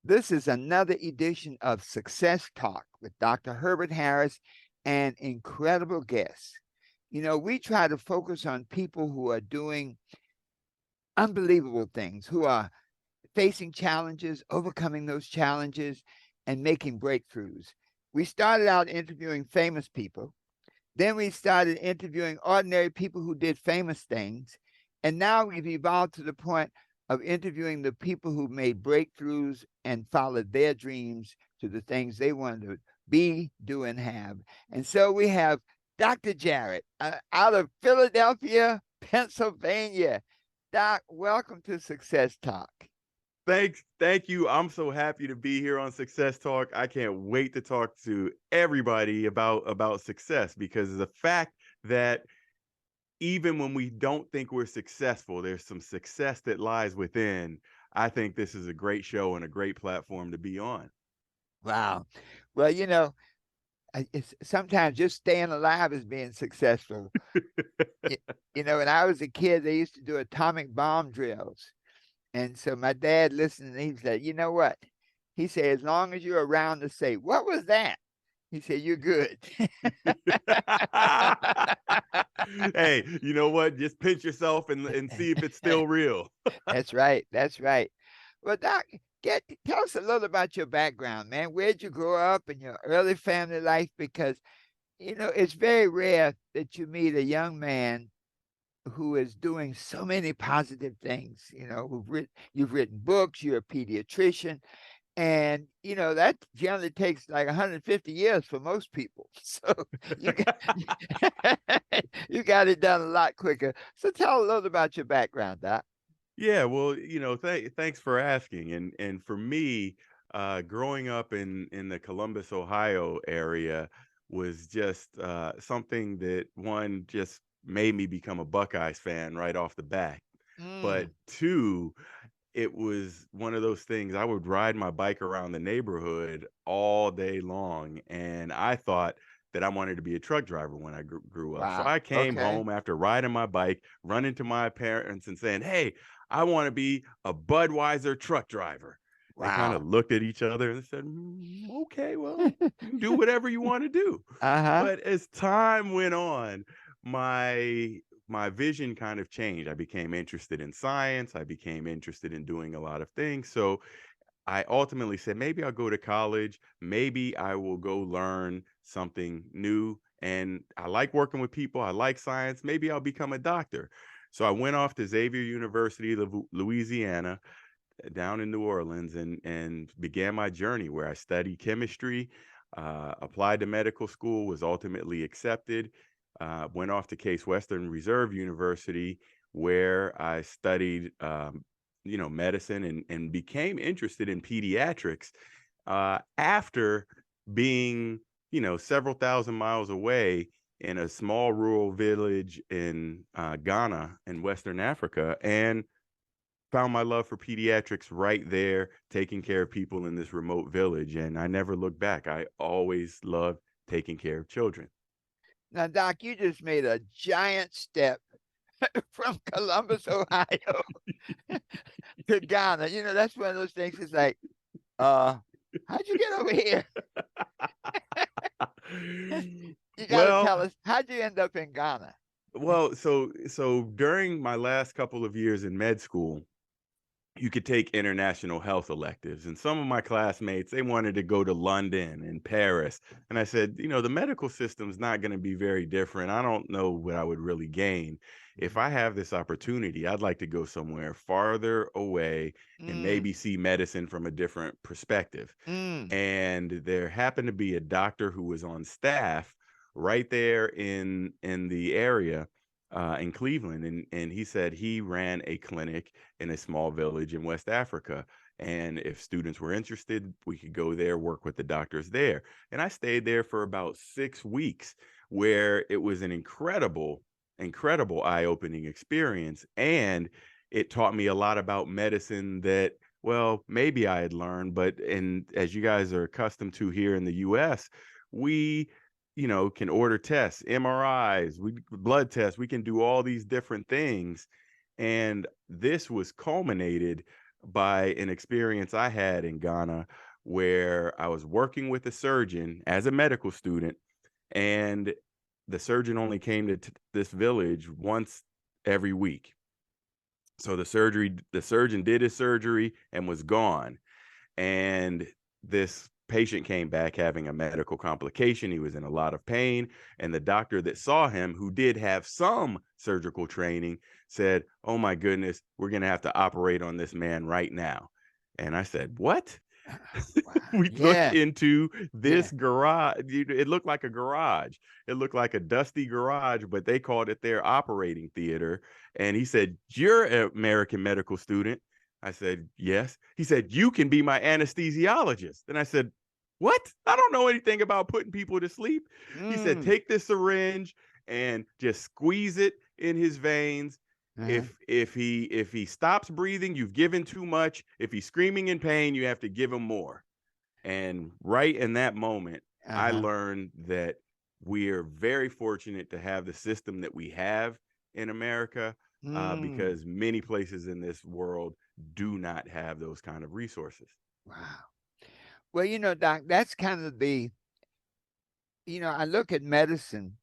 This is another edition of Success Talk with Dr. Herbert Harris and incredible guests. We try to focus on people who are doing unbelievable things, who are facing challenges, overcoming those challenges, and making breakthroughs. We started out interviewing famous people. Then we started interviewing ordinary people who did famous things. And now we've evolved to the point of interviewing the people who made breakthroughs and followed their dreams to the things they wanted to be, do, and have. And so we have Dr. Jarret out of Philadelphia, Pennsylvania. Doc, welcome to Success Talk. Thank you. I'm so happy to be here on Success Talk. I can't wait to talk to everybody about success, because the fact that even when we don't think we're successful, there's some success that lies within. I think this is a great show and a great platform to be on. Wow. Well, it's sometimes just staying alive is being successful. When I was a kid, they used to do atomic bomb drills. And so my dad listened and he said, you know what? He said, as long as you're around to say, what was that? He said, you're good. Hey, you know what? Just pinch yourself and see if it's still real. That's right. That's right. Well, Doc, tell us a little about your background, man. Where'd you grow up in your early family life? Because, it's very rare that you meet a young man who is doing so many positive things. You've written books, you're a pediatrician, and that generally takes like 150 years for most people. So you got, you got it done a lot quicker. So tell a little about your background, Doc. Yeah, well, thanks for asking. And for me, growing up in the Columbus, Ohio area was just something that, one, just made me become a Buckeyes fan right off the bat. But Mm, two, it was one of those things. I would ride my bike around the neighborhood all day long, and I thought that I wanted to be a truck driver when I grew up. So wow. I came Okay. home after riding my bike, running to my parents and saying, "Hey, I want to be a Budweiser truck driver." They kind of Wow. looked at each other and said, "Okay, well, you can do whatever you want to do." Uh-huh. But as time went on, my vision kind of changed. I became interested in science. I became interested in doing a lot of things. So I ultimately said, maybe I'll go to college. Maybe I will go learn something new. And I like working with people. I like science. Maybe I'll become a doctor. So I went off to Xavier University of Louisiana, down in New Orleans, and began my journey where I studied chemistry, applied to medical school, was ultimately accepted, went off to Case Western Reserve University, where I studied, medicine, and became interested in pediatrics after being, several thousand miles away in a small rural village in Ghana in Western Africa, and found my love for pediatrics right there, taking care of people in this remote village. And I never looked back. I always loved taking care of children. Now, Doc, you just made a giant step from Columbus, Ohio to Ghana. That's one of those things. It's like, how'd you get over here? You got to well, tell us, how'd you end up in Ghana? so during my last couple of years in med school, you could take international health electives. And some of my classmates, they wanted to go to London and Paris. And I said, the medical system's not going to be very different. I don't know what I would really gain. If I have this opportunity, I'd like to go somewhere farther away and Mm, maybe see medicine from a different perspective. mm. And there happened to be a doctor who was on staff right there in the area, in Cleveland, and he said he ran a clinic in a small village in West Africa, and if students were interested, we could go there, work with the doctors there. And I stayed there for about 6 weeks, where it was an incredible eye-opening experience, and it taught me a lot about medicine that, well, maybe I had learned, but as you guys are accustomed to here in the US, we, can order tests, MRIs, blood tests, we can do all these different things. And this was culminated by an experience I had in Ghana where I was working with a surgeon as a medical student, and the surgeon only came to this village once every week. So the surgeon did his surgery and was gone. And this patient came back having a medical complication. He was in a lot of pain. And the doctor that saw him, who did have some surgical training, said, "Oh my goodness, we're going to have to operate on this man right now." And I said, "What?" Wow. We looked Yeah. into Yeah. this garage. It looked like a garage. It looked like a dusty garage, but they called it their operating theater. And he said, "You're an American medical student." I said, "Yes." He said, "You can be my anesthesiologist." And I said, "What? I don't know anything about putting people to sleep." He said, Mm. "Take this syringe and just squeeze it in his veins. Uh-huh. If he stops breathing, you've given too much. If he's screaming in pain, you have to give him more." And right in that moment, I Uh-huh. learned that we are very fortunate to have the system that we have in America, Mm. because many places in this world do not have those kind of resources. Wow. Well, Doc, that's kind of I look at medicine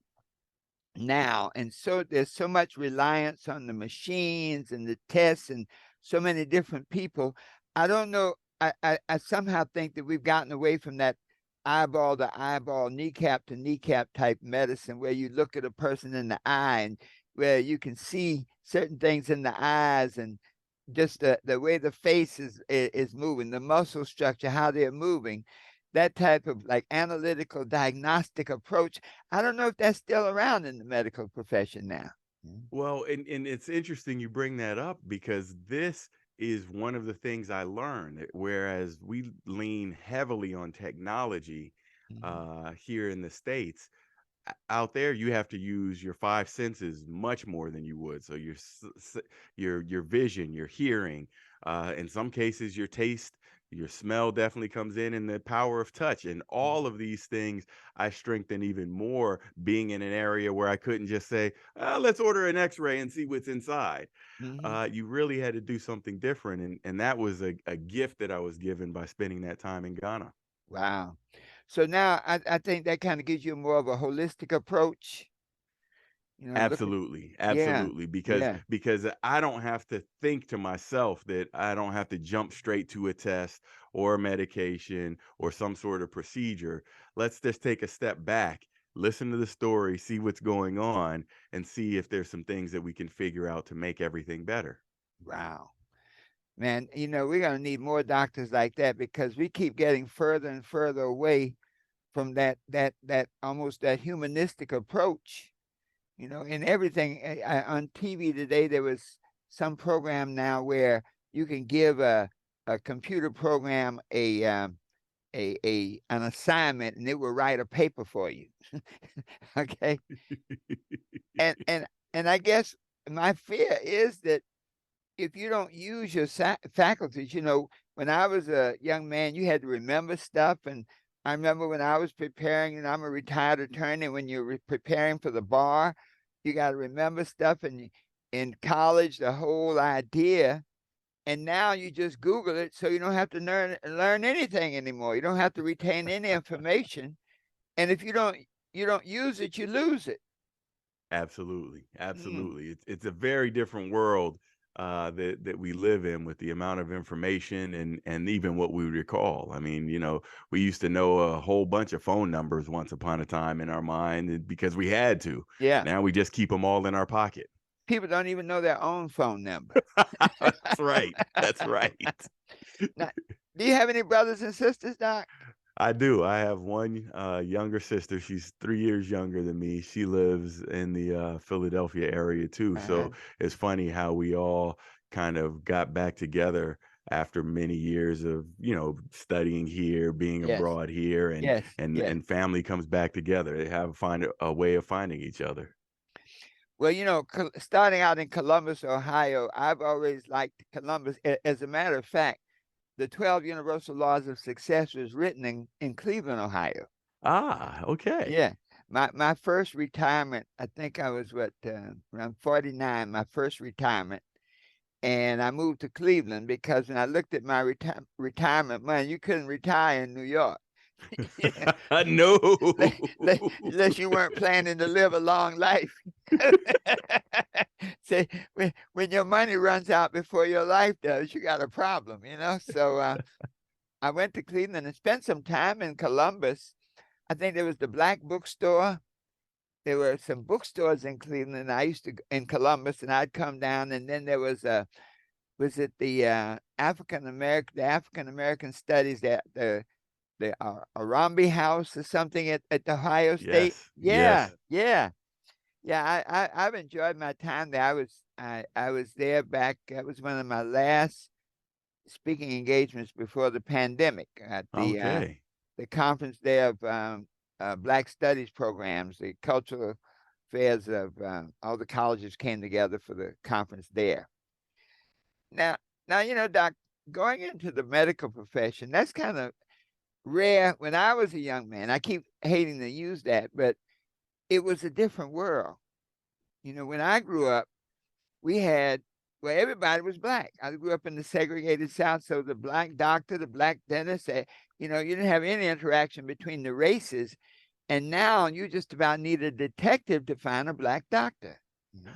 now, and so there's so much reliance on the machines and the tests and so many different people. I don't know. I somehow think that we've gotten away from that eyeball to eyeball, kneecap to kneecap type medicine where you look at a person in the eye and where you can see certain things in the eyes and just the way the face is moving, the muscle structure, how they're moving, that type of like analytical diagnostic approach. I don't know if that's still around in the medical profession now. Mm. Well, and it's interesting you bring that up because this is one of the things I learned. Whereas we lean heavily on technology Mhm. here in the States, out there you have to use your five senses much more than you would. So your vision, your hearing, in some cases your taste, your smell definitely comes in, and the power of touch, and all of these things I strengthen even more being in an area where I couldn't just say, let's order an x-ray and see what's inside. Mhm. You really had to do something different, and that was a gift that I was given by spending that time in Ghana. Wow. So now I think that kind of gives you more of a holistic approach, looking. Absolutely, Yeah. absolutely, Yeah. because I don't have to think to myself that I don't have to jump straight to a test or a medication or some sort of procedure. Let's just take a step back, listen to the story, see what's going on, and see if there's some things that we can figure out to make everything better. Wow. Man, we're going to need more doctors like that because we keep getting further and further away from that almost that humanistic approach, in everything. On TV today, there was some program now where you can give a computer program a an assignment and it will write a paper for you. Okay. And and and I guess my fear is that if you don't use your faculties, when I was a young man, you had to remember stuff. And I remember when I was preparing, and I'm a retired attorney, when you're preparing for the bar, you got to remember stuff. And in college, the whole idea. And now you just Google it, so you don't have to learn anything anymore. You don't have to retain any information. And if you don't use it, you lose it. Absolutely, Mm, absolutely. It's a very different world that we live in, with the amount of information and even what we recall. I mean, we used to know a whole bunch of phone numbers once upon a time in our mind, because we had to. yeah. Now we just keep them all in our pocket. People don't even know their own phone number. That's right. That's right. Now, do you have any brothers and sisters, Doc? I do. I have one younger sister. She's 3 years younger than me. She lives in the Philadelphia area too. Uh-huh. So it's funny how we all kind of got back together after many years of studying here, being Yes, abroad here, and yes, and yes. and family comes back together. They have find a way of finding each other. Well, starting out in Columbus, Ohio, I've always liked Columbus. As a matter of fact, the 12 Universal Laws of Success was written in Cleveland, Ohio. Ah, okay. Yeah. My first retirement, I think I was around 49, my first retirement. and I moved to Cleveland because when I looked at my retirement money, you couldn't retire in New York. Yeah, No. unless you weren't planning to live a long life. Say when your money runs out before your life does, you got a problem, you know. So I went to Cleveland and spent some time in Columbus. I think there was the Black Bookstore. There were some bookstores in Cleveland. I used to in Columbus, and I'd come down, and then there was a was it the African American Studies, that the Arambi House or something at Ohio State. Yes, Yeah, yes. yeah, yeah. I've enjoyed my time there. I was there back. That was one of my last speaking engagements before the pandemic at Okay. the conference there of Black Studies programs, the cultural affairs of all the colleges came together for the conference there. Now, you know, Doc, going into the medical profession, that's kind of rare. When I was a young man, I keep hating to use that, but it was a different world. You know, when I grew up, we had, well, everybody was black. I grew up in the segregated South, so the black doctor, the black dentist, you know, you didn't have any interaction between the races. And now you just about need a detective to find a black doctor. You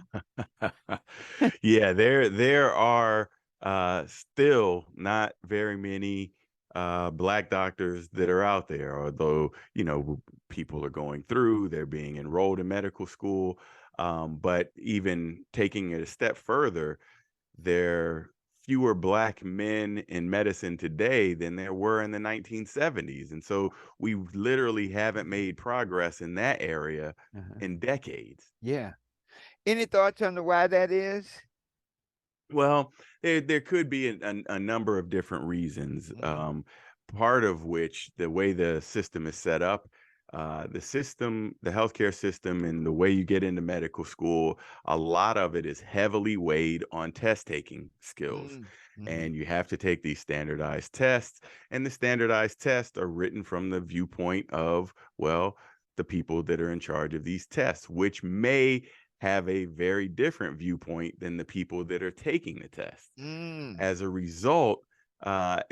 Yeah, there are still not very many black doctors that are out there, although, you know, people are going through, they're being enrolled in medical school. But even taking it a step further, there are fewer black men in medicine today than there were in the 1970s. And so we literally haven't Mhm. made progress in that area Uh-huh. in decades. Yeah. Any thoughts on the why that is? Well, there could be a number of different reasons. Mhm. Part of which, the way the system is set up, the healthcare system, and the way you get into medical school, a lot of it is heavily weighed on test taking skills. Mm. Mhm. And you have to take these standardized tests, and the standardized tests are written from the viewpoint of, well, the people that are in charge of these tests, which may have a very different viewpoint than the people that are taking the test. Mm. As a result,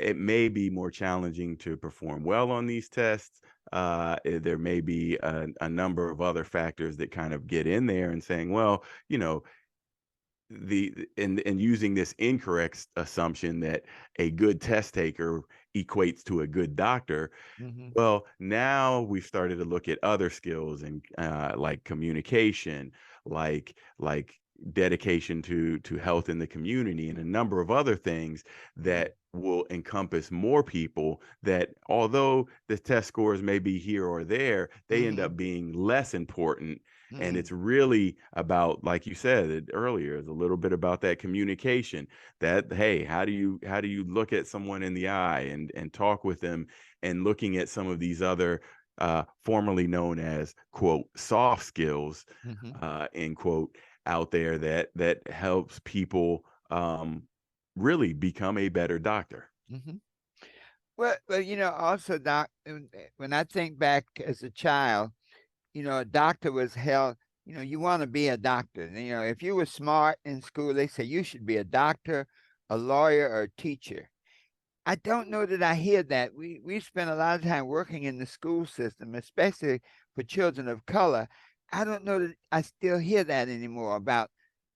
it may be more challenging to perform well on these tests. There may be a number of other factors that kind of get in there and saying, well, you know, and using this incorrect assumption that a good test taker equates to a good doctor. Mhm. Well, now we've started to look at other skills, and like communication, like dedication to health in the community, and a number of other things Mhm. that will encompass more people, that although the test scores may be here or there, they end Mhm. up being less important. And Mhm. it's really about, like you said it earlier, it's a little bit about that communication, that, hey, how do you look at someone in the eye and talk with them, and looking at some of these other formerly known as, quote, soft skills, Mhm. end quote, out there, that helps people really become a better doctor. Mhm. Well, you know, also, Doc, when I think back as a child, you know, a doctor was held, you know, you want to be a doctor. And, you know, if you were smart in school, they say you should be a doctor, a lawyer, or a teacher. I don't know that I hear that. We spend a lot of time working in the school system, especially for children of color. I don't know that I still hear that anymore about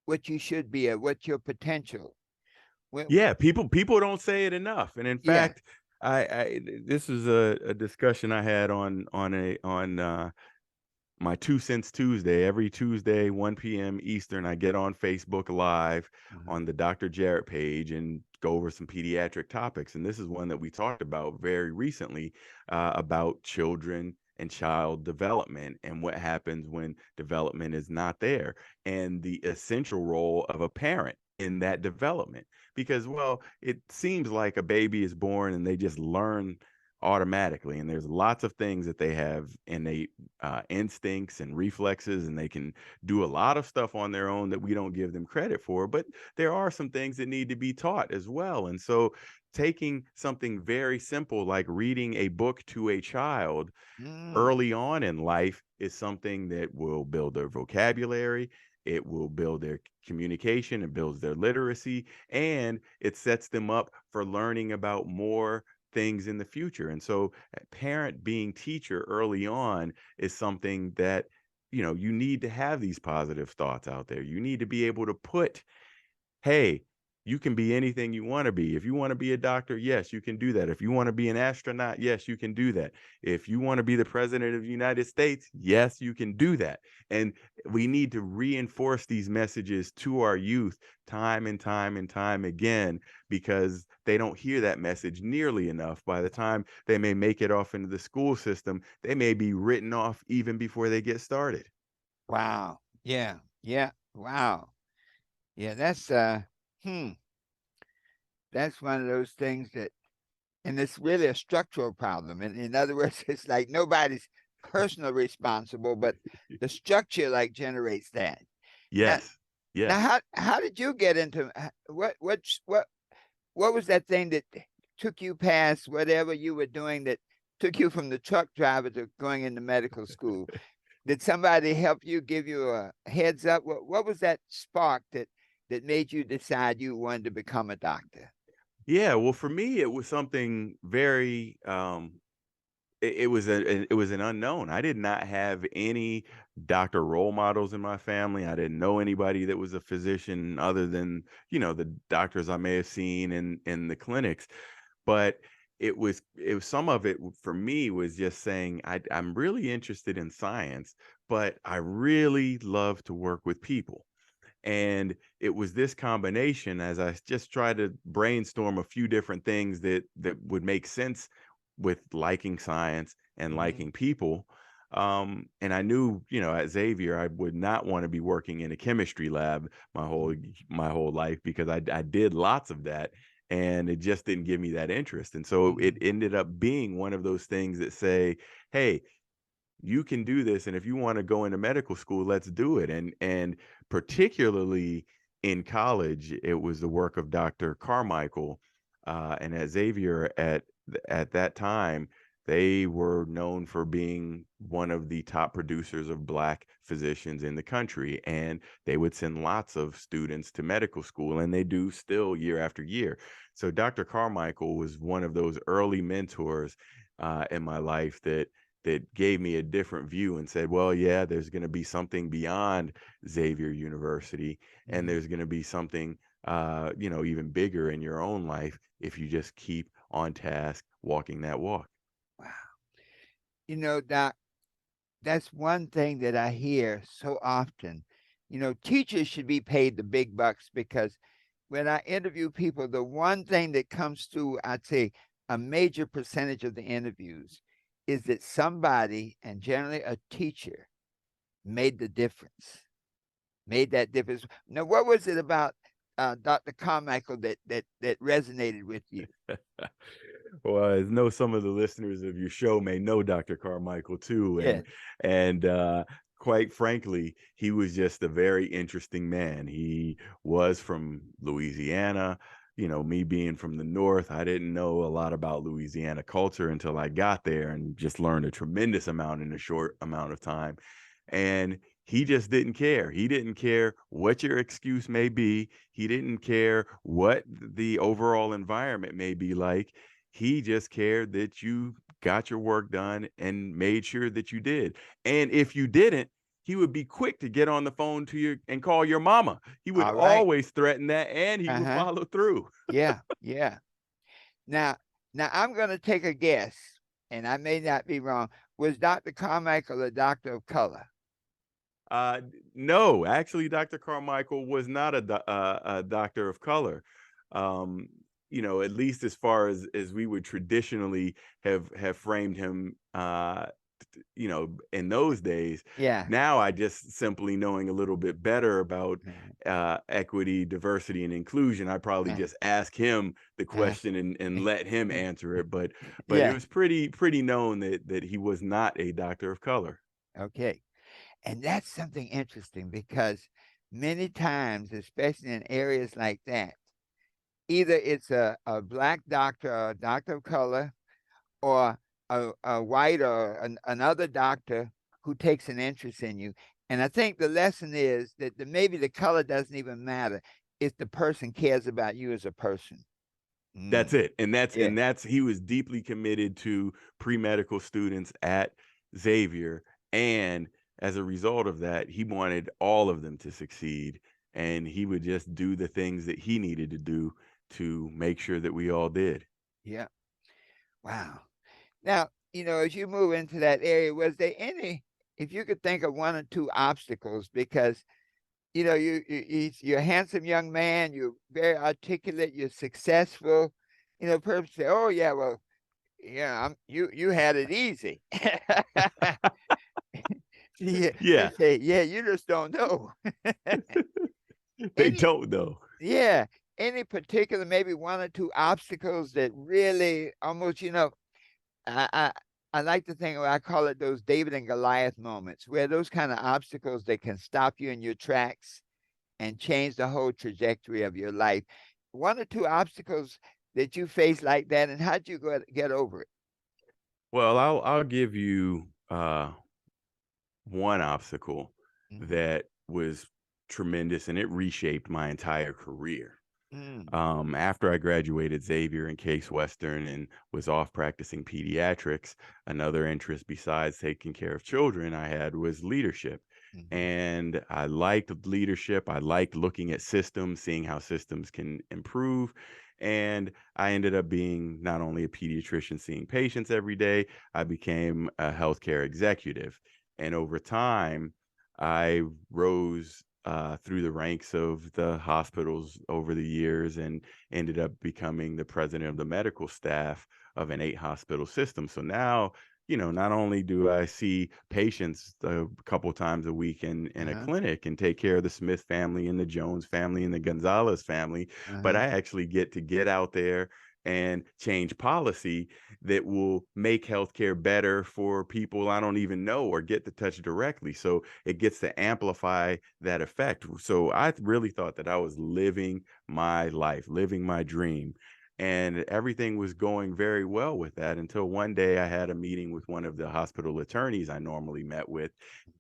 what you should be or what's your potential. When, Yeah, people don't say it enough. And in yeah. fact, I this is a discussion I had on my 2 Cents Tuesday. Every Tuesday, 1 p.m. Eastern, I get on Facebook Live Uh-huh. on the Dr. Jarret page and go over some pediatric topics. And this is one that we talked about very recently, about children and child development, and what happens when development is not there, and the essential role of a parent in that development. Because, well, it seems like a baby is born and they just learn automatically, and there's lots of things that they have innate instincts and reflexes, and they can do a lot of stuff on their own that we don't give them credit for. But there are some things that need to be taught as well. And so, taking something very simple like reading a book to a child Mm, early on in life is something that will build their vocabulary. it will build their communication, it builds their literacy, and it sets them up for learning about more things in the future. And so parent being teacher early on is something that, you need to have these positive thoughts out there. You need to be able to put, hey, you can be anything you want to be. If you want to be a doctor, yes, you can do that. If you want to be an astronaut, yes, you can do that. If you want to be the president of the United States, yes, you can do that. And we need to reinforce these messages to our youth time and time and time again, because they don't hear that message nearly enough. By the time they may make it off into the school system, they may be written off even before they get started. Wow. Yeah. Yeah. Wow. Yeah, hmm, that's one of those things that, and it's really a structural problem. And in other words, it's like nobody's personally responsible, but the structure like generates that. Now, Yes. now, Yes. how did you get into what was that thing that took you past whatever you were doing that took you from the truck driver to going into medical school? Did somebody help you, give you a heads up? What was that spark that made you decide you wanted to become a doctor? Yeah, well, for me, it was something very it was an unknown. I did not have any doctor role models in my family. I didn't know anybody that was a physician other than, the doctors I may have seen in the clinics. But it was some of it for me was just saying I'm really interested in science, but I really love to work with people. And it was this combination, as I just tried to brainstorm a few different things that would make sense with liking science and Mhm. liking people. And I knew, at Xavier, I would not want to be working in a chemistry lab my whole life, because I did lots of that, and it just didn't give me that interest. And so it Mhm. ended up being one of those things that say, hey, you can do this, and if you want to go into medical school, let's do it. And particularly in college, it was the work of Dr. Carmichael, and at Xavier at that time, they were known for being one of the top producers of Black physicians in the country, and they would send lots of students to medical school, and they do still year after year. So Dr. Carmichael was one of those early mentors in my life that gave me a different view and said, well, yeah, there's going to be something beyond Xavier University, and Mhm. there's going to be something, even bigger in your own life if you just keep on task, walking that walk. Wow. Doc, that's one thing that I hear so often. Teachers should be paid the big bucks because when I interview people, the one thing that comes through, I'd say a major percentage of the interviews, is that somebody, and generally a teacher, made the difference, made that difference. Now, what was it about Dr. Carmichael that resonated with you? Well, I know some of the listeners of your show may know Dr. Carmichael too, Yeah. and quite frankly, he was just a very interesting man. He was from Louisiana. Me being from the North, I didn't know a lot about Louisiana culture until I got there, and just learned a tremendous amount in a short amount of time. And he just didn't care. He didn't care what your excuse may be. He didn't care what the overall environment may be like. He just cared that you got your work done and made sure that you did. And if you didn't, he would be quick to get on the phone to you and call your mama. He would All right. always threaten that, and he would Uh-huh. follow through. Yeah. Yeah. Now, now I'm going to take a guess, and I may not be wrong. Was Dr. Carmichael a doctor of color? No, actually, Dr. Carmichael was not a doctor of color. Um, at least as far as we would traditionally have framed him. In those days. Yeah. Now, I just simply knowing a little bit better about equity, diversity, and inclusion, I probably Uh, just ask him the uh, question and let him answer it. But it yeah. was pretty known that he was not a doctor of color. Okay. And that's something interesting because many times, especially in areas like that, either it's a black doctor or a doctor of color or a white or another doctor who takes an interest in you. And I think the lesson is that maybe the color doesn't even matter if the person cares about you as a person. That's Mm, it. And that's yeah, and that's he was deeply committed to pre-medical students at Xavier. And as a result of that, he wanted all of them to succeed. And he would just do the things that he needed to do to make sure that we all did. yeah. Wow. Now, as you move into that area, was there any, if you could think of one or two obstacles, because you're a handsome young man, you're very articulate, you're successful. People say, "Oh yeah, well, yeah, you had it easy." Yeah, they Yeah, say, "Yeah, you just don't know." they Any, don't though. yeah, any particular, maybe one or two obstacles that really almost, I, I I like to think, I call it those David and Goliath moments, where those kind of obstacles that can stop you in your tracks and change the whole trajectory of your life. One or two obstacles that you face like that, and how'd you get over it? Well, I'll give you one obstacle Hmm. that was tremendous and it reshaped my entire career. Mm, After I graduated Xavier and Case Western and was off practicing pediatrics, another interest besides taking care of children I had was leadership. hmm. And I liked leadership. I liked looking at systems, seeing how systems can improve. And I ended up being not only a pediatrician seeing patients every day, I became a healthcare executive. And over time, I rose through the ranks of the hospitals over the years and ended up becoming the president of the medical staff of an 8 hospital system. So now, not only do I see patients a couple times a week in a Uh-huh. clinic and take care of the Smith family and the Jones family and the Gonzalez family, but Uh-huh. I actually get out there and change policy that will make healthcare better for people I don't even know or get to touch directly. So it gets to amplify that effect. So I really thought that I was living my life, living my dream. And everything was going very well with that until one day I had a meeting with one of the hospital attorneys I normally met with.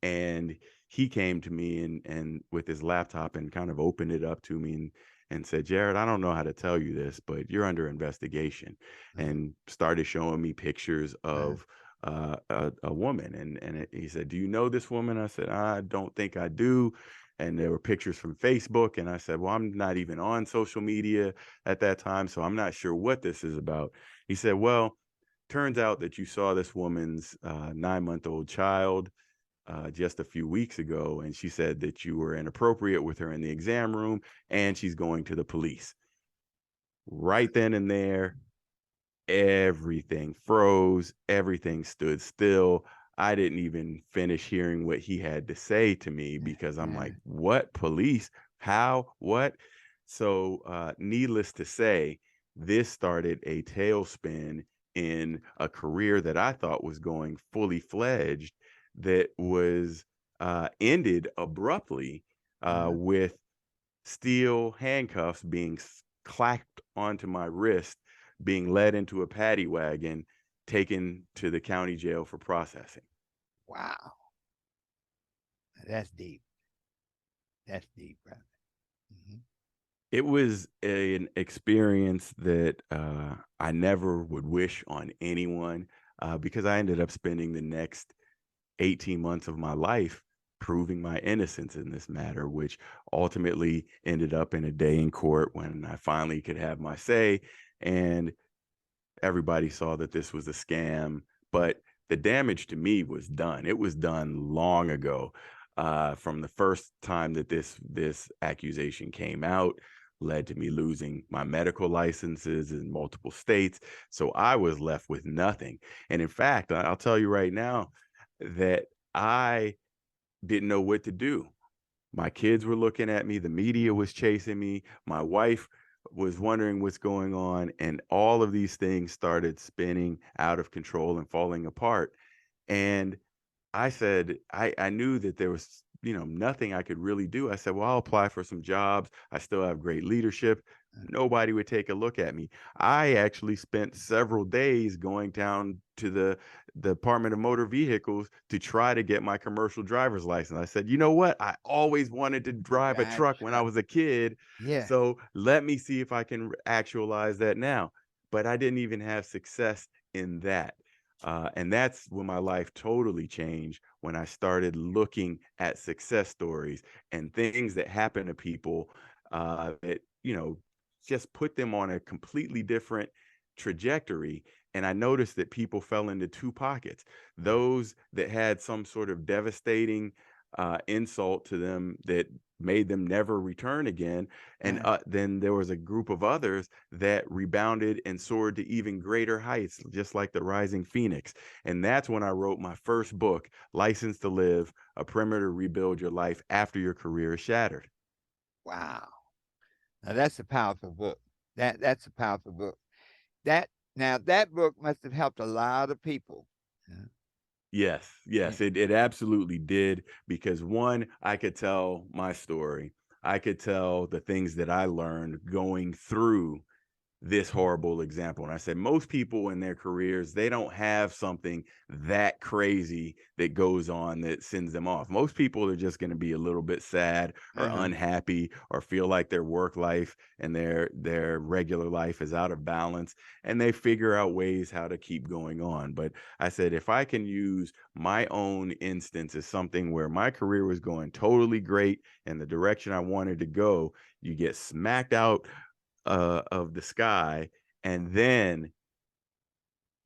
And he came to me and with his laptop and kind of opened it up to me and said, Jarret, I don't know how to tell you this, but you're under investigation, Uh-huh. and started showing me pictures Uh-huh. of a woman. He said, do you know this woman? I said, I don't think I do. And there were pictures from Facebook. And I said, well, I'm not even on social media at that time, so I'm not sure what this is about. He said, well, turns out that you saw this woman's 9-month-old child just a few weeks ago, and she said that you were inappropriate with her in the exam room, and she's going to the police. Right then and there, everything froze, everything stood still. I didn't even finish hearing what he had to say to me because I'm Yeah. like, what, police? How? What? So, needless to say, this started a tailspin in a career that I thought was going fully fledged, that was ended abruptly Uh-huh. with steel handcuffs being clacked onto my wrist, being led into a paddy wagon, taken to the county jail for processing. Wow. That's deep. That's deep, brother. Hmm. It was an experience that I never would wish on anyone, because I ended up spending the next 18 months of my life proving my innocence in this matter, which ultimately ended up in a day in court when I finally could have my say. And everybody saw that this was a scam, but the damage to me was done. It was done long ago. From the first time that this accusation came out, led to me losing my medical licenses in multiple states. So I was left with nothing. And in fact, I'll tell you right now that I didn't know what to do. My kids were looking at me, the media was chasing me, my wife was wondering what's going on, and all of these things started spinning out of control and falling apart. And I said, I knew that there was, nothing I could really do. I said, well, I'll apply for some jobs. I still have great leadership. Nobody would take a look at me. I actually spent several days going down to the Department of Motor Vehicles to try to get my commercial driver's license. I said, you know what? I always wanted to drive a Drive truck when I truck. was a kid. Yeah. So let me see if I can actualize that now. But I didn't even have success in that. And that's when my life totally changed, when I started looking at success stories and things that happen to people that, just put them on a completely different trajectory. And I noticed that people fell into two pockets: those that had some sort of devastating insult to them that made them never return again. And then there was a group of others that rebounded and soared to even greater heights, just like the rising phoenix. And that's when I wrote my first book, License to Live: A Primer to Rebuild Your Life After Your Career is Shattered. Wow. Now that's a powerful book. That's a powerful book. That now that book must have helped a lot of people. Yeah. Yes, Yeah. yes, it absolutely did, because one, I could tell my story. I could tell the things that I learned going through this horrible example. And I said, most people in their careers, they don't have something that crazy that goes on that sends them off. Most people are just going to be a little bit sad or Uh-huh. unhappy, or feel like their work life and their regular life is out of balance, and they figure out ways how to keep going on. But I said, if I can use my own instance as something where my career was going totally great in the direction I wanted to go, you get smacked out of the sky, and then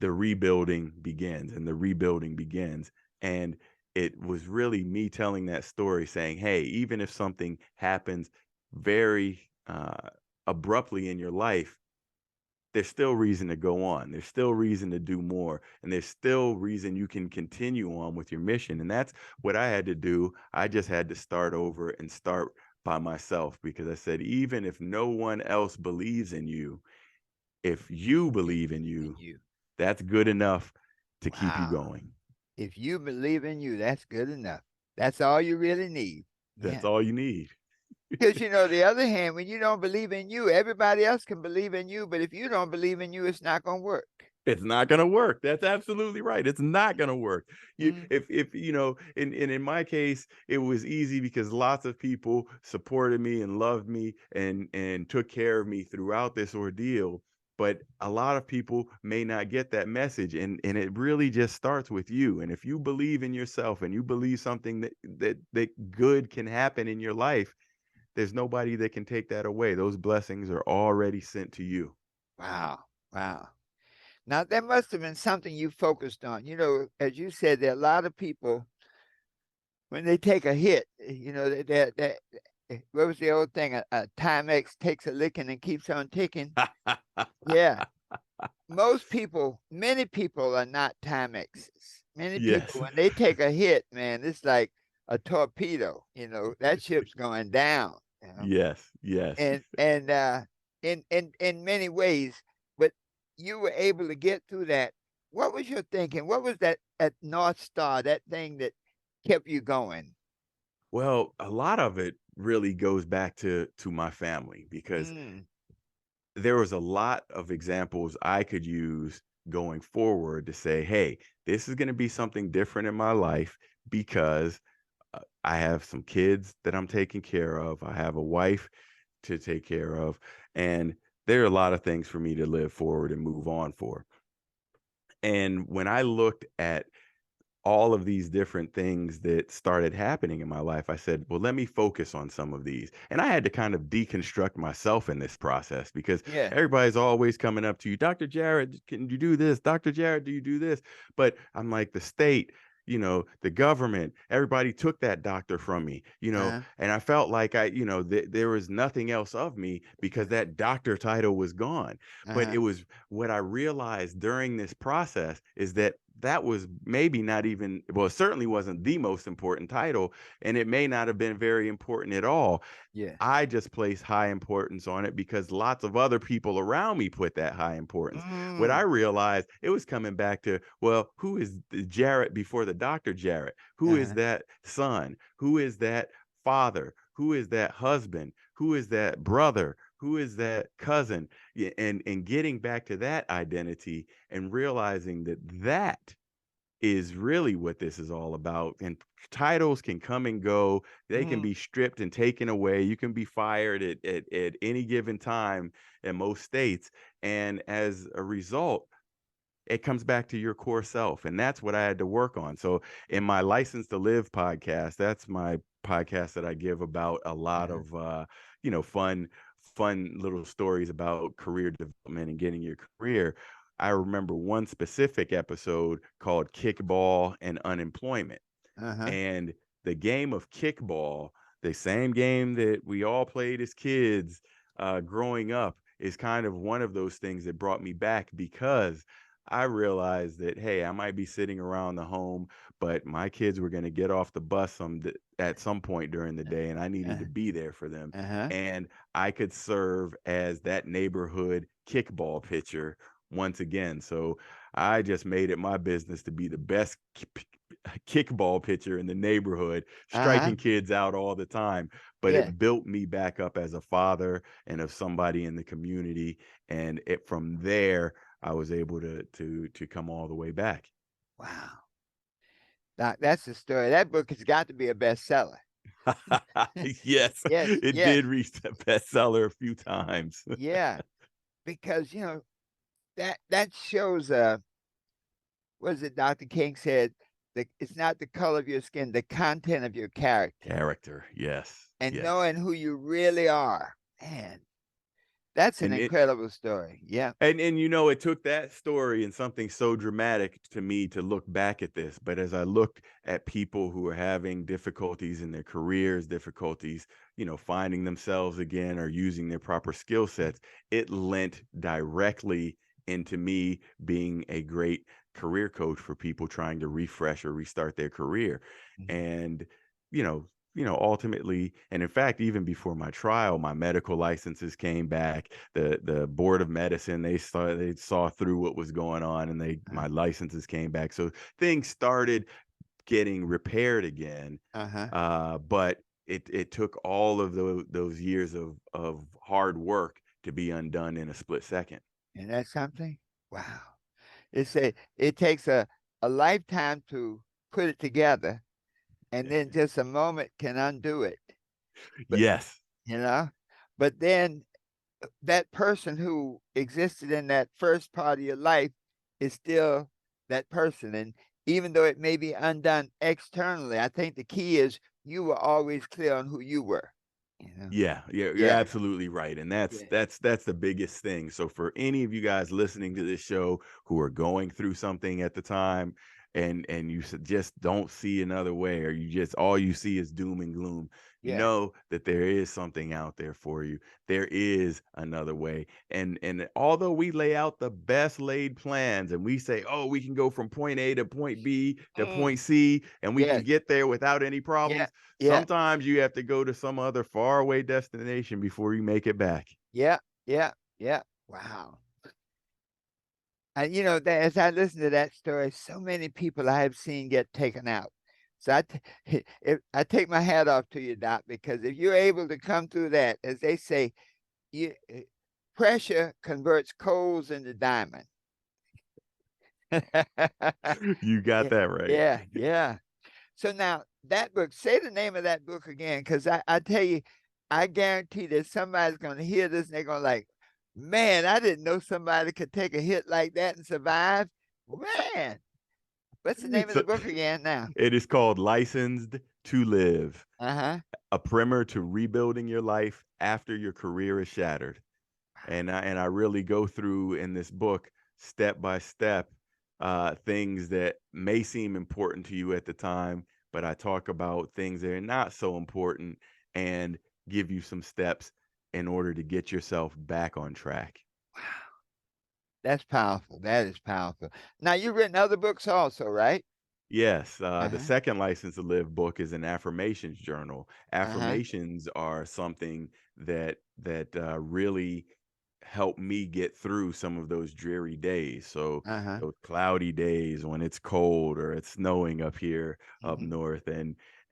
the rebuilding begins, and the rebuilding begins. And it was really me telling that story, saying, hey, even if something happens very abruptly in your life, there's still reason to go on. There's still reason to do more. And there's still reason you can continue on with your mission. And that's what I had to do. I just had to start over and start by myself, because I said, even if no one else believes in you, if you You believe in believe in you, you. that's good enough to keep you Wow. going. If you believe in you, that's good enough. That's all you really need. That's Yeah. all you need. Because the other hand, when you don't believe in you, everybody else can believe in you, but if you don't believe in you, it's not gonna work. It's not going to work. That's absolutely right. It's not going to work. You, Mm. if in my case, it was easy because lots of people supported me and loved me and took care of me throughout this ordeal. But a lot of people may not get that message, and it really just starts with you. And if you believe in yourself and you believe something that good can happen in your life, there's nobody that can take that away. Those blessings are already sent to you. Wow. Wow. Now that must have been something you focused on. As you said, there are a lot of people when they take a hit, what was the old thing? A Timex takes a licking and keeps on ticking. Yeah. Many people are not Timexes. Many people, Yes. when they take a hit, man, it's like a torpedo. That ship's going down. Yes, yes. And in many ways, but you were able to get through that. What was your thinking? What was that at North Star, that thing that kept you going? Well, a lot of it really goes back to my family, because Mm, there was a lot of examples I could use going forward to say, hey, this is going to be something different in my life, because I have some kids that I'm taking care of. I have a wife to take care of. And there are a lot of things for me to live forward and move on for. And when I looked at all of these different things that started happening in my life, I said, well, let me focus on some of these. And I had to kind of deconstruct myself in this process, because yeah. everybody's always coming up to you, Dr. Jarret, can you do this? Dr. Jarret, do you do this? But I'm like, the state, the government, everybody took that doctor from me, Uh-huh. and I felt like there was nothing else of me, because that doctor title was gone. But Uh-huh. it was what I realized during this process, is that was maybe not even, well, it certainly wasn't the most important title, and it may not have been very important at all. Yeah. I just placed high importance on it because lots of other people around me put that high importance. What I Mm. realized, it was coming back to, well, who is the Jarret before the Dr. Jarret? Who is Uh-huh. that son? Who is that father? Who is that husband? Who is that brother? who is that cousin? Yeah, and getting back to that identity and realizing that that is really what this is all about. And titles can come and go. They can Mm, be stripped and taken away. You can be fired at any given time in most states. And as a result, it comes back to your core self. And that's what I had to work on. So in my License to Live podcast, that's my podcast that I give about a lot uh-huh, of fun little stories about career development and getting your career. I remember one specific episode called Kickball and Unemployment. uh-huh, And the game of kickball, the same game that we all played as kids growing up, is kind of one of those things that brought me back, because I realized that, hey, I might be sitting around the home, but my kids were going to get off the bus at some point during the day, and I needed uh-huh, to be there for them. uh-huh. And I could serve as that neighborhood kickball pitcher once again. So I just made it my business to be the best kickball pitcher in the neighborhood, Uh-huh. striking kids out all the time. But Yeah. it built me back up as a father and of somebody in the community. And from there, I was able to come all the way back. Wow. That's the story. That book has got to be a bestseller. Yes, Yes, it yes, did reach the bestseller a few times. yeah. Because that shows what is it Dr. King said? It's not the color of your skin, the content of your character. Character, yes, And yes. knowing who you really are. Man, that's an And it incredible story. Yeah. And it took that story and something so dramatic to me to look back at this. But as I look at people who are having difficulties in their careers, difficulties, finding themselves again or using their proper skill sets, it lent directly into me being a great career coach for people trying to refresh or restart their career. Mhm. And, you know, ultimately, and in fact, even before my trial, my medical licenses came back. The board of medicine, they saw through what was going on, and Uh, my licenses came back. So things started getting repaired again. uh-huh. But it took all of those years of hard work to be undone in a split second. And that's something? Wow. It takes a lifetime to put it together, and then just a moment can undo it. But Yes. you know, but then that person who existed in that first part of your life is still that person. And even though it may be undone externally, I think the key is you were always clear on who you were. You know? Yeah, yeah, you're Yeah. absolutely right. And that's Yeah. that's that's the biggest thing. So for any of you guys listening to this show who are going through something at the time, and you just don't see another way, or you just all you see is doom and gloom, Yeah. know that there is something out there for you. There is another way. And although we lay out the best laid plans and we say, "Oh, we can go from point A to point B to Mm. point C and we can Yes. get there without any Yeah. problems," Yeah. sometimes you have to go to some other faraway destination before you make it back. Yeah. Yeah. Yeah. Wow. And that as I listen to that story, so many people I have seen get taken out. So I take my hat off to you, Doc, because if you're able to come through that, as they say, pressure converts coals into diamond. You got Yeah, that right. yeah, yeah. So now that book, say the name of that book again, because I tell you, I guarantee that somebody's going to hear this and they're going to like, man, I didn't know somebody could take a hit like that and survive. Man, what's the name of So the book again now? it is called Licensed to Live, Uh-huh. a primer to rebuilding your life after your career is shattered. And I really go through in this book step by step things that may seem important to you at the time, but I talk about things that are not so important and give you some steps in order to get yourself back on track. That's powerful. That is powerful. Now you've written other books also, right? Yes, the Uh-huh. second License to Live book is an affirmations journal. Uh-huh. Affirmations are something that really help me get through some of those dreary days. So Uh-huh. those cloudy days when it's cold or it's snowing up here up Mhm. north,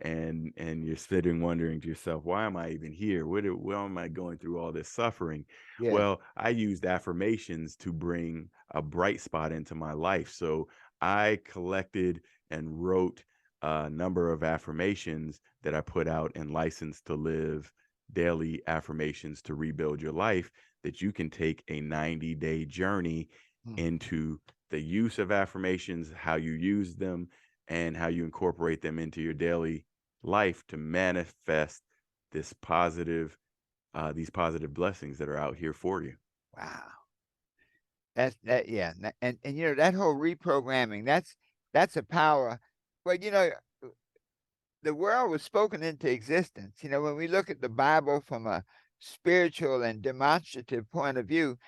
and you're sitting wondering to yourself, why am I even here? Why am I going through all this suffering? Yes. Well, I used affirmations to bring a bright spot into my life. So I collected and wrote a number of affirmations that I put out in License to Live daily affirmations to rebuild your life, that you can take a 90-day journey Mm. into the use of affirmations, how you use them, and how you incorporate them into your daily life to manifest this positive, these positive blessings that are out here for you. Wow. Yeah. And you know, that whole reprogramming, that's a power. Well, you know, the world was spoken into existence. You know, when we look at the Bible from a spiritual and demonstrative point of view,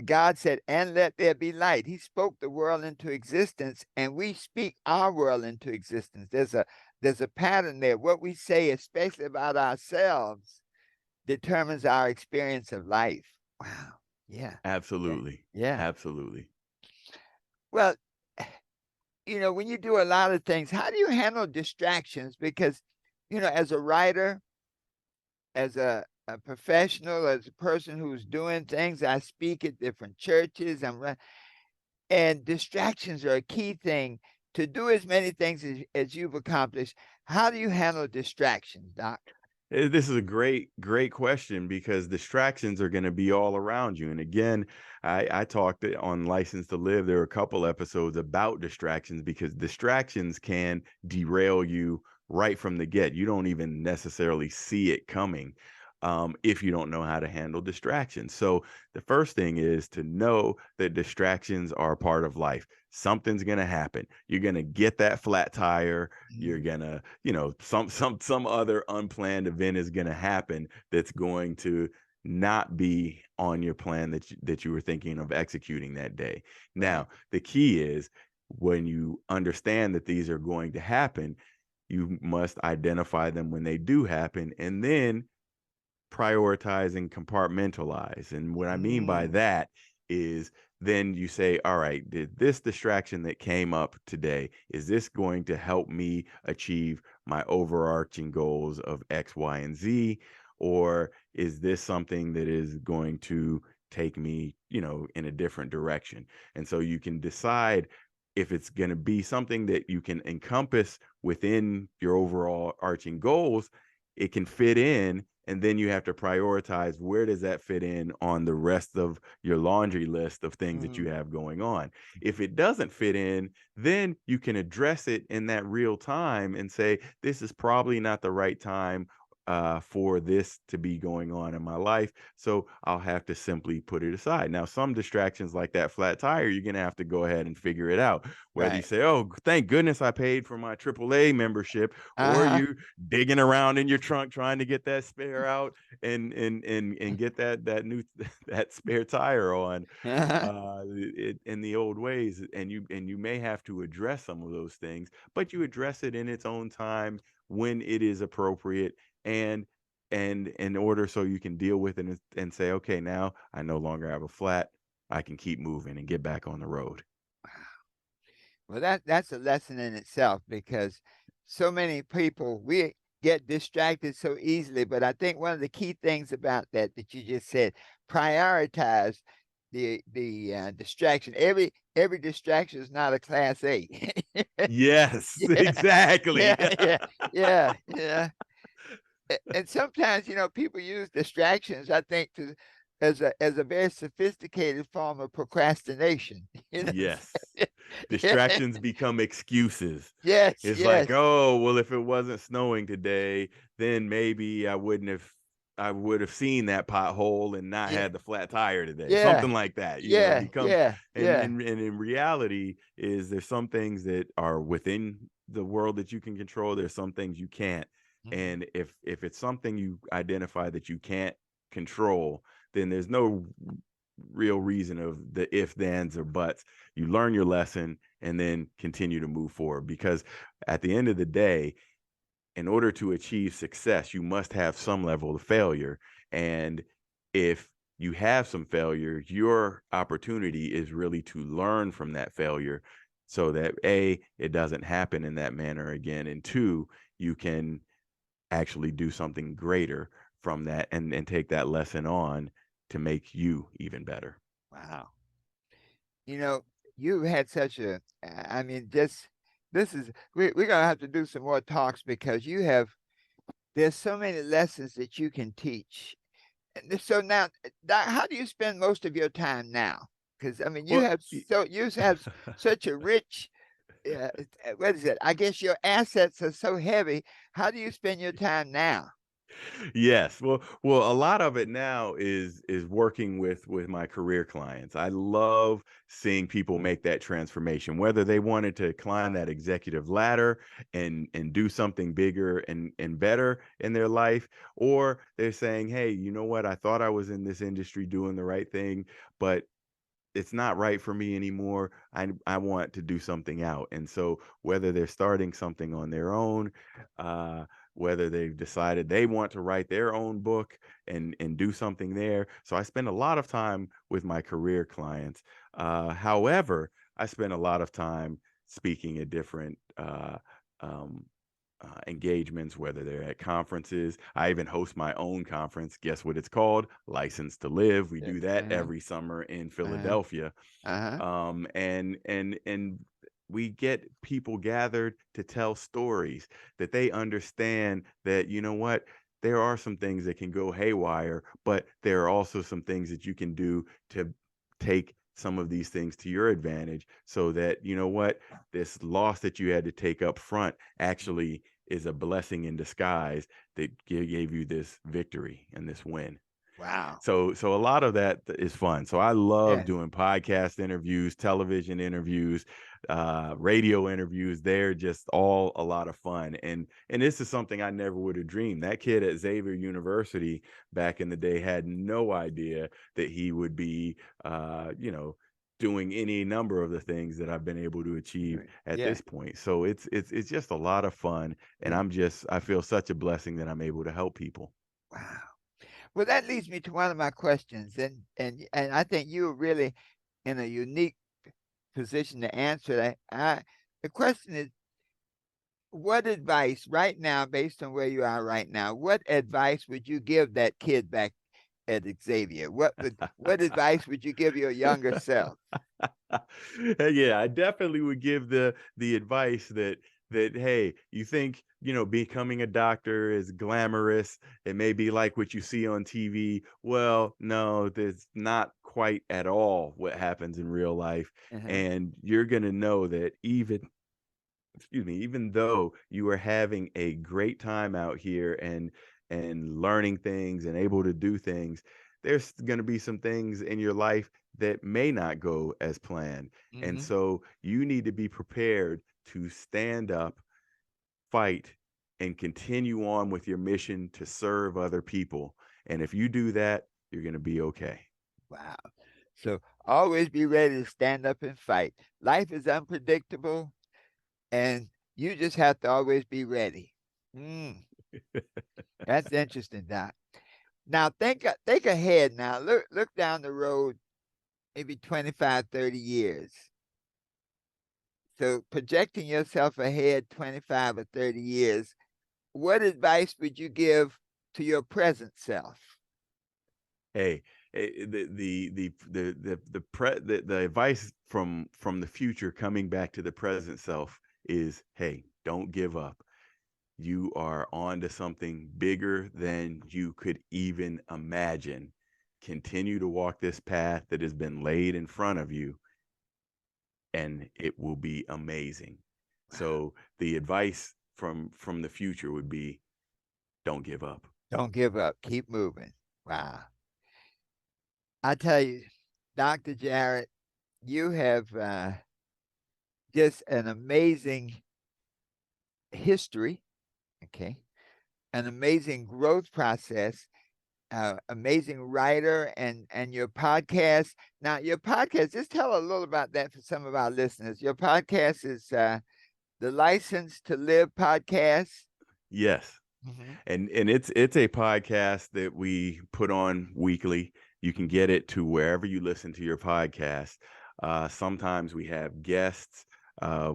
God said, and let there be light. He spoke the world into existence, and we speak our world into existence. There's a pattern there. What we say, especially about ourselves, determines our experience of life. Wow. Yeah. Yeah. Absolutely. Yeah. Absolutely. Well, you know, when you do a lot of things, how do you handle distractions? Because, you know, as a writer, as a professional, as a person who's doing things, I speak at different churches. And distractions are a key thing to do as many things as you've accomplished. How do you handle distractions, Doc? This is a great question, because distractions are going to be all around you. And again, I talked on License to Live. There were a couple episodes about distractions, because distractions can derail you right from the get. You don't even necessarily see it coming, if you don't know how to handle distractions. So the first thing is to know that distractions are a part of life. Something's going to happen. You're going to get that flat tire. You're Mm. gonna, some other unplanned event is gonna happen that's going to not be on your plan that you were thinking of executing that day. Right. Now, the key is, when you understand that these are going to happen, you must identify them when they do happen, and then prioritize and compartmentalize. And what I mean by Mm. that is, then you say, all right, did this distraction that came up today, is this going to help me achieve my overarching goals of X, Y, and Z? Or is this something that is going to take me, in a different direction? And so you can decide if it's going to be something that you can encompass within your overall arching goals. It can fit in, and then you have to prioritize, where does that fit in on the rest of your laundry list of things that you Mm. have going on. If it doesn't fit in, then you can address it in that real time and say, this is probably not the right time for this to be going on in my life, so I'll have to simply put it aside. Now, some distractions like that flat tire, you're gonna have to go ahead and figure it out, whether you Right. say, oh, thank goodness I paid for my AAA membership, or Uh-huh. you digging around in your trunk trying to get that spare out and get that new that spare tire on, Uh-huh. in the old ways. And you may have to address some of those things, but you address it in its own time, when it is appropriate, and in order, so you can deal with it and say, okay, now I no longer have a flat, I can keep moving and get back on the road. Well, that's a lesson in itself, because so many people, we get distracted so easily. But I think one of the key things about that you just said, prioritize the distraction. Every distraction is not a class A. Yes, Yeah, exactly. yeah, yeah, yeah, yeah. And sometimes, you know, people use distractions, I think, to as a very sophisticated form of procrastination. You know, Yes. yeah. Distractions become excuses. Yes, It's like, yes, oh, well, if it wasn't snowing today, then maybe I would have seen that pothole and not yeah, had the flat tire today. yeah, Something like that, yeah, becomes. yeah, and yeah. and, and in reality, is there's some things that are within the world that you can control. There's some things you can't. Mhm. And if it's something you identify that you can't control, then there's no real reason of the if, thens, or buts. You learn your lesson and then continue to move forward, because at the end of the day, in order to achieve success, you must have some level of failure. And if you have some failure, your opportunity is really to learn from that failure, so that A, it doesn't happen in that manner again, and two, you can actually do something greater from that, and take that lesson on to make you even better. Wow. You know, you've had such a, I mean, just this is, we're going to have to do some more talks because there's so many lessons that you can teach. And so now, Doc, how do you spend most of your time now? Because I mean, Well, you have such a rich, what is it? I guess your assets are so heavy. How do you spend your time now? yes. Well, a lot of it now is working with my career clients. I love seeing people make that transformation, whether they wanted to climb that executive ladder and do something bigger and better in their life, or they're saying, "Hey, you know what? I thought I was in this industry doing the right thing, but it's not right for me anymore. I want to do something out." And so whether they're starting something on their own, uh, whether they've decided they want to write their own book and do something there. So I spend a lot of time with my career clients. However, I spend a lot of time speaking at different um, engagements, whether they're at conferences. I even host my own conference. Guess what it's called? License to Live. We do that Uh-huh, every summer in uh-huh, Philadelphia. uh-huh. And we get people gathered to tell stories that they understand that, you know what, there are some things that can go haywire, but there are also some things that you can do to take some of these things to your advantage, so that, you know what, this loss that you had to take up front actually is a blessing in disguise that gave you this victory and this win. Wow. So a lot of that is fun. So I love Yeah. doing podcast interviews, television interviews, radio interviews. They're just all a lot of fun. And this is something I never would have dreamed. That kid at Xavier University back in the day had no idea that he would be, doing any number of the things that I've been able to achieve Right. at Yeah. this point. So it's just a lot of fun, and Yeah. I feel such a blessing that I'm able to help people. Wow. Well, that leads me to one of my questions, and I think you're really in a unique position to answer that. The question is, what advice right now, based on where you are right now, what advice would you give that kid back at Xavier? What advice would you give your younger self? Yeah, I definitely would give the advice that hey, you think, becoming a doctor is glamorous, it may be like what you see on TV. Well, no, that's not quite at all what happens in real life. Uh-huh. And you're going to know that even though you are having a great time out here and learning things and able to do things, there's going to be some things in your life that may not go as planned. And Hmm. so you need to be prepared to stand up, fight, and continue on with your mission to serve other people. And if you do that, you're going to be okay. Wow. So always be ready to stand up and fight. Life is unpredictable, and you just have to always be ready. Mm, that's interesting, Doc. Now think ahead now. Look down the road, maybe 25, 30 years. So projecting yourself ahead 25 or 30 years, what advice would you give to your present self? Hey, the advice from the future coming back to the present self is, hey, don't give up. You are on to something bigger than you could even imagine. Continue to walk this path that has been laid in front of you, and it will be amazing. Wow. So the advice from the future would be, don't give up. Don't give up. Keep moving. Wow. I tell you, Dr. Jarret, you have just an amazing history, okay, an amazing growth process, amazing writer, and your podcast. Now, your podcast, just tell a little about that for some of our listeners. Your podcast is the License to Live podcast. Yes. Hmm. And it's a podcast that we put on weekly. You can get it to wherever you listen to your podcast. Sometimes we have guests.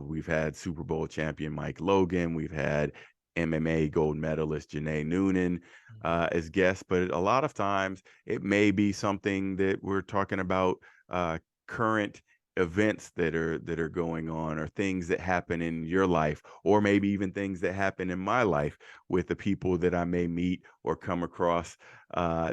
We've had Super Bowl champion Mike Logan. We've had MMA gold medalist Janae Noonan as guests, but a lot of times it may be something that we're talking about current events that are going on, or things that happen in your life, or maybe even things that happen in my life with the people that I may meet or come across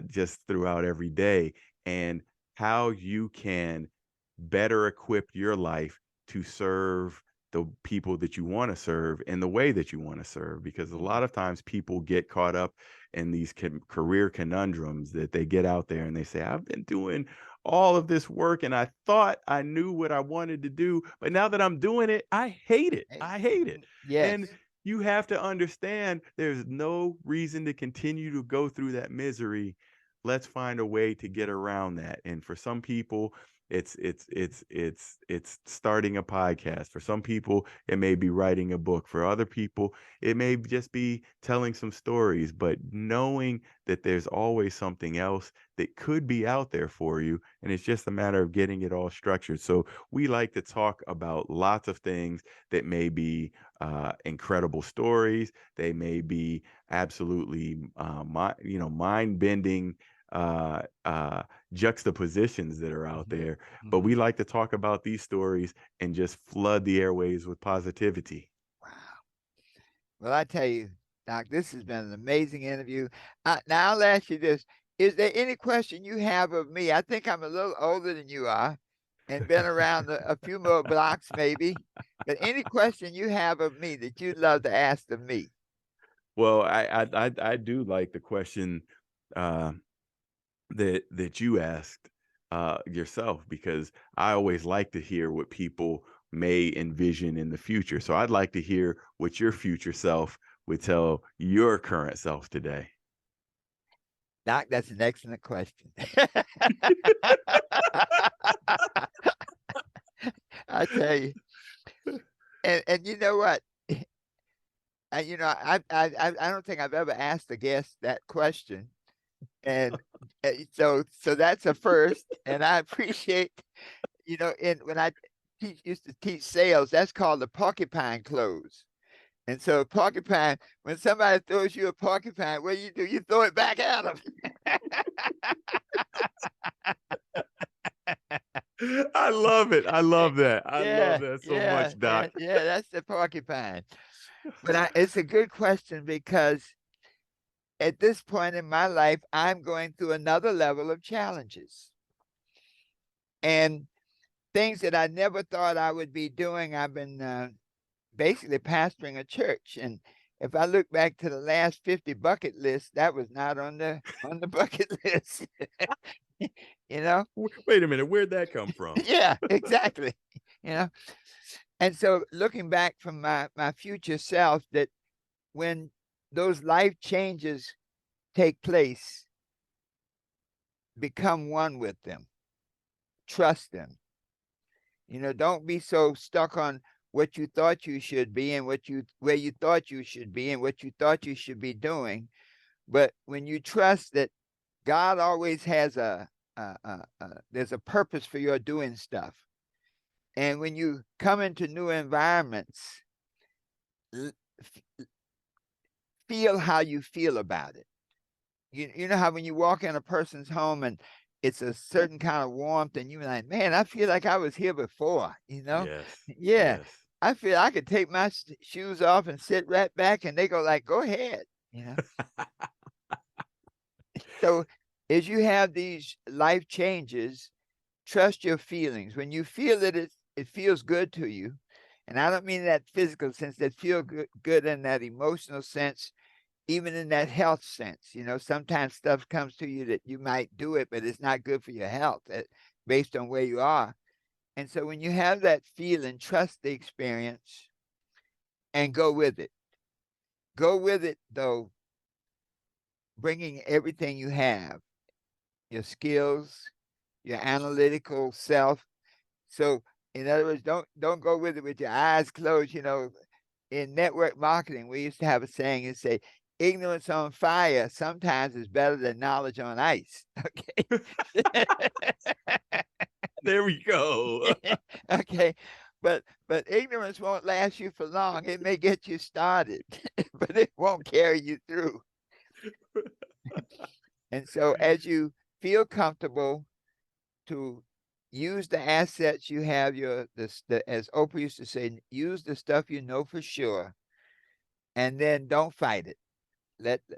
just throughout every day, and how you can better equip your life to serve the people that you want to serve in the way that you want to serve. Because a lot of times people get caught up in these career conundrums that they get out there and they say, I've been doing all of this work and I thought I knew what I wanted to do, but now that I'm doing it, I hate it. I hate it. Yes. And you have to understand there's no reason to continue to go through that misery. Let's find a way to get around that. And for some people, it's starting a podcast. For some people, it may be writing a book. For other people, it may just be telling some stories, but knowing that there's always something else that could be out there for you, and it's just a matter of getting it all structured. So we like to talk about lots of things that may be incredible stories. They may be absolutely mind-bending juxtapositions that are out there. But we like to talk about these stories and just flood the airways with positivity. Wow. Well, I tell you, Doc, this has been an amazing interview. Now I'll ask you this. Is there any question you have of me? I think I'm a little older than you are and been around a few more blocks maybe. But any question you have of me that you'd love to ask of me? Well, I do like the question that you asked yourself, because I always like to hear what people may envision in the future. So I'd like to hear what your future self would tell your current self today. Doc, that's an excellent question. I tell you, and you know what? I don't think I've ever asked a guest that question, and so that's a first. And I appreciate, when I used to teach sales, that's called the porcupine close. And so porcupine, when somebody throws you a porcupine, what do? You throw it back at them. I love it. I love that. I love that so much, Doc. Yeah, that's the porcupine. But it's a good question, because at this point in my life, I'm going through another level of challenges. And things that I never thought I would be doing. I've been basically pastoring a church. And if I look back to the last 50 bucket list, that was not on the bucket list. Wait a minute, where'd that come from? Yeah, exactly. And so looking back from my future self, that when those life changes take place, become one with them, trust them. Don't be so stuck on what you thought you should be and where you thought you should be and what you thought you should be doing. But when you trust that God always has there's a purpose for your doing stuff. And when you come into new environments, feel how you feel about it. You know how when you walk in a person's home and it's a certain kind of warmth, and you're like, man, I feel like I was here before, Yes. Yeah. Yes. I feel I could take my shoes off and sit right back, and they go like, go ahead, So as you have these life changes, trust your feelings. When you feel that it feels good to you, and I don't mean that physical sense, that feel good in that emotional sense, even in that health sense. Sometimes stuff comes to you that you might do it, but it's not good for your health based on where you are. And so when you have that feeling, trust the experience and go with it. Go with it, though, bringing everything you have, your skills, your analytical self. So in other words, don't go with it with your eyes closed. In network marketing, we used to have a saying and say, ignorance on fire sometimes is better than knowledge on ice. Okay. There we go. Okay. but ignorance won't last you for long. It may get you started, but it won't carry you through. And so as you feel comfortable to use the assets you have, as Oprah used to say, use the stuff you know for sure, and then don't fight it.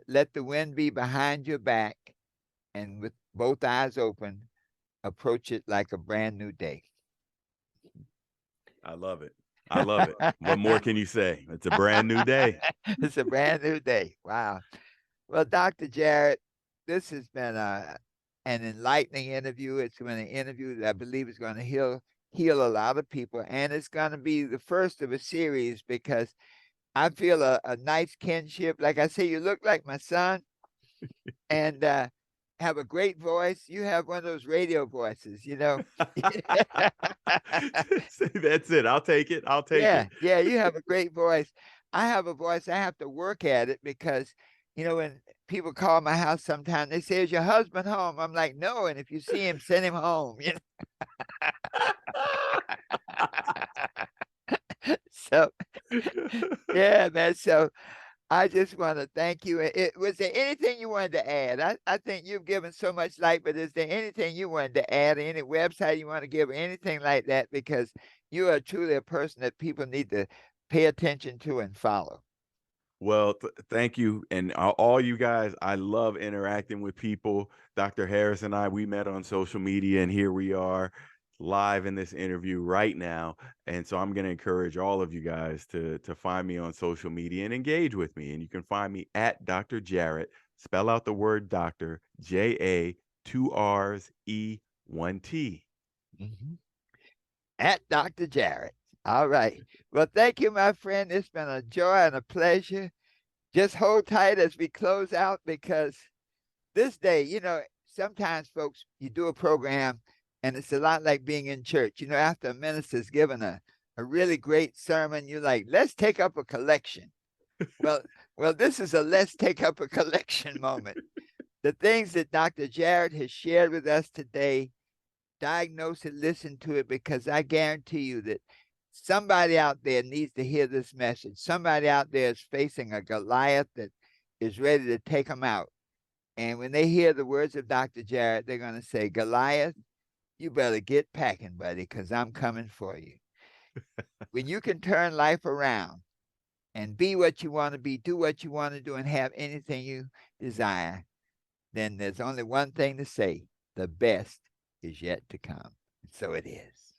Let the wind be behind your back, and with both eyes open, approach it like a brand new day. I love it. I love it. What more can you say? It's a brand new day. It's a brand new day. Wow. Well, Dr. Jarret, this has been an enlightening interview. It's been an interview that I believe is going to heal a lot of people, and it's going to be the first of a series because I feel a nice kinship. Like I say, you look like my son, and have a great voice. You have one of those radio voices, you know. That's it. I'll take it. I'll take Yeah, it. yeah, you have a great voice. I have a voice. I have to work at it because, when people call my house sometimes, they say, "Is your husband home?" I'm like, "No." And if you see him, send him home. So, yeah, man. So I just want to thank you. Was there anything you wanted to add? I think you've given so much light, but is there anything you wanted to add? Any website you want to give, or anything like that? Because you are truly a person that people need to pay attention to and follow. Well, thank you. And all you guys, I love interacting with people. Dr. Harris and I, we met on social media, and here we are live in this interview right now. And so I'm going to encourage all of you guys to find me on social media and engage with me. And you can find me at Dr. Jarret. Spell out the word doctor, J-A, 2 R's, E, 1 T. Mhm. At Dr. Jarret. All right. Well, thank you, my friend. It's been a joy and a pleasure. Just hold tight as we close out because this day, sometimes folks, you do a program and it's a lot like being in church. After a minister's given a really great sermon, you're like, let's take up a collection. Well, this is a let's take up a collection moment. The things that Dr. Jarret has shared with us today, diagnose it, listen to it, because I guarantee you that somebody out there needs to hear this message. Somebody out there is facing a Goliath that is ready to take them out. And when they hear the words of Dr. Jarret, they're going to say, Goliath, you better get packing, buddy, because I'm coming for you. When you can turn life around and be what you want to be, do what you want to do, and have anything you desire, then there's only one thing to say: the best is yet to come. So it is.